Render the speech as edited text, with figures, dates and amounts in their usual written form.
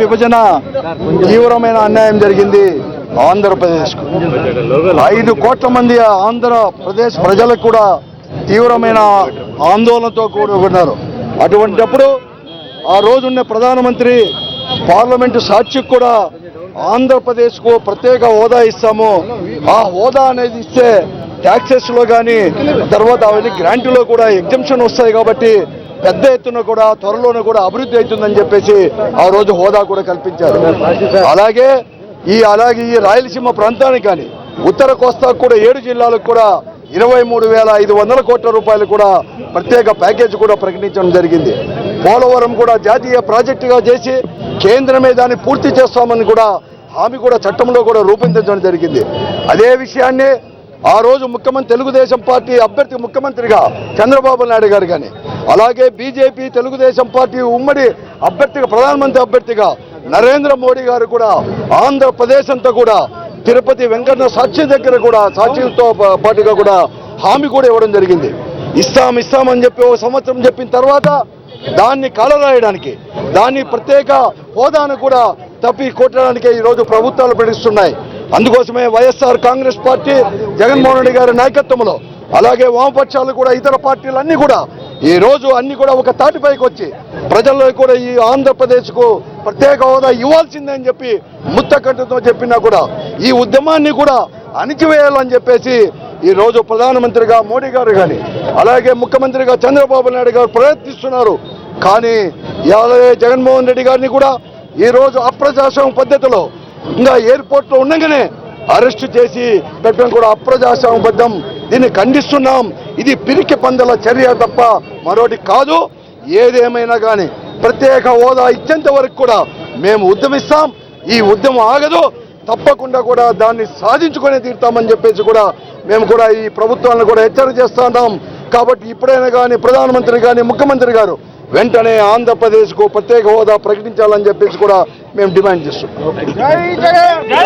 విభజన తీవ్రమైన అన్యాయం జరిగింది ఆంధ్రప్రదేశ్కు. 5 కోట్ల మంది ఆంధ్రప్రదేశ్ ప్రజలకు కూడా తీవ్రమైన ఆందోళనతో కూడుకున్నారు. అటువంటిప్పుడు ఆ రోజున్న ప్రధానమంత్రి పార్లమెంటు సాక్షికి కూడా ఆంధ్రప్రదేశ్కు ప్రత్యేక హోదా ఇస్తాము, ఆ హోదా అనేది ఇస్తే ట్యాక్సెస్లో కానీ తర్వాత అవన్నీ గ్రాంట్లో కూడా ఎగ్జంప్షన్ వస్తాయి కాబట్టి పెద్ద ఎత్తున కూడా త్వరలోనే కూడా అభివృద్ధి అవుతుందని చెప్పేసి ఆ రోజు హోదా కూడా కల్పించారు. అలాగే ఈ రాయలసీమ ప్రాంతానికి కానీ ఉత్తర కోస్తాకు కూడా 7 జిల్లాలకు కూడా 23,500 కోట్ల రూపాయలు కూడా ప్రత్యేక ప్యాకేజ్ కూడా ప్రకటించడం జరిగింది. పోలవరం కూడా జాతీయ ప్రాజెక్టుగా చేసి కేంద్రమే దాన్ని పూర్తి చేస్తామని కూడా హామీ కూడా చట్టంలో కూడా రూపొందించడం జరిగింది. అదే విషయాన్ని ఆ రోజు తెలుగుదేశం పార్టీ అభ్యర్థి ముఖ్యమంత్రిగా చంద్రబాబు నాయుడు గారు కానీ అలాగే బీజేపీ తెలుగుదేశం పార్టీ ఉమ్మడి అభ్యర్థిగా ప్రధానమంత్రి అభ్యర్థిగా నరేంద్ర మోడీ గారు కూడా ఆంధ్రప్రదేశ్ అంతా కూడా తిరుపతి వెంకన్న సాక్షి దగ్గర కూడా సాక్షితో పాటుగా కూడా హామీ కూడా ఇవ్వడం జరిగింది. ఇస్తామని చెప్పి 1 సంవత్సరం చెప్పిన తర్వాత దాన్ని కాలరాయడానికి దాన్ని ప్రత్యేక హోదాను కూడా తప్పి కొట్టడానికి ఈరోజు ప్రభుత్వాలు ప్రకటిస్తున్నాయి. అందుకోసమే వైఎస్ఆర్ కాంగ్రెస్ పార్టీ జగన్మోహన్ రెడ్డి గారి నాయకత్వంలో అలాగే వామపక్షాలు కూడా ఇతర పార్టీలన్నీ కూడా ఈ రోజు అన్ని కూడా ఒక తాటిపైకి వచ్చి ప్రజల్లో కూడా ఈ ఆంధ్రప్రదేశ్కు ప్రత్యేక హోదా ఇవ్వాల్సిందే అని చెప్పి ముత్తకంటతో చెప్పినా కూడా ఈ ఉద్యమాన్ని కూడా అణిచివేయాలని చెప్పేసి ఈ రోజు ప్రధానమంత్రిగా మోడీ గారు కానీ అలాగే ముఖ్యమంత్రిగా చంద్రబాబు నాయుడు గారు ప్రయత్నిస్తున్నారు. కానీ జగన్మోహన్ రెడ్డి గారిని కూడా ఈ రోజు అప్రజాస్వామ్య పద్ధతిలో ఇంకా ఎయిర్పోర్ట్లో ఉండగానే అరెస్టు చేసి పెట్టడం కూడా అప్రజాస్వామ్యబద్ధం. దీన్ని ఖండిస్తున్నాం. ఇది పిరికి పందల చర్య తప్ప మరొకటి కాదు. ఏదేమైనా కానీ ప్రత్యేక హోదా ఇచ్చేంత వరకు కూడా మేము ఉద్యమిస్తాం. ఈ ఉద్యమం ఆగదు. తప్పకుండా కూడా దాన్ని సాధించుకునే తీరుతామని చెప్పేసి కూడా మేము కూడా ఈ ప్రభుత్వాలను కూడా హెచ్చరిక చేస్తున్నాం. కాబట్టి ఇప్పుడైనా కానీ ప్రధానమంత్రి కానీ ముఖ్యమంత్రి గారు వెంటనే ఆంధ్రప్రదేశ్కు ప్రత్యేక హోదా ప్రకటించాలని చెప్పేసి కూడా మేము డిమాండ్ చేస్తున్నాం.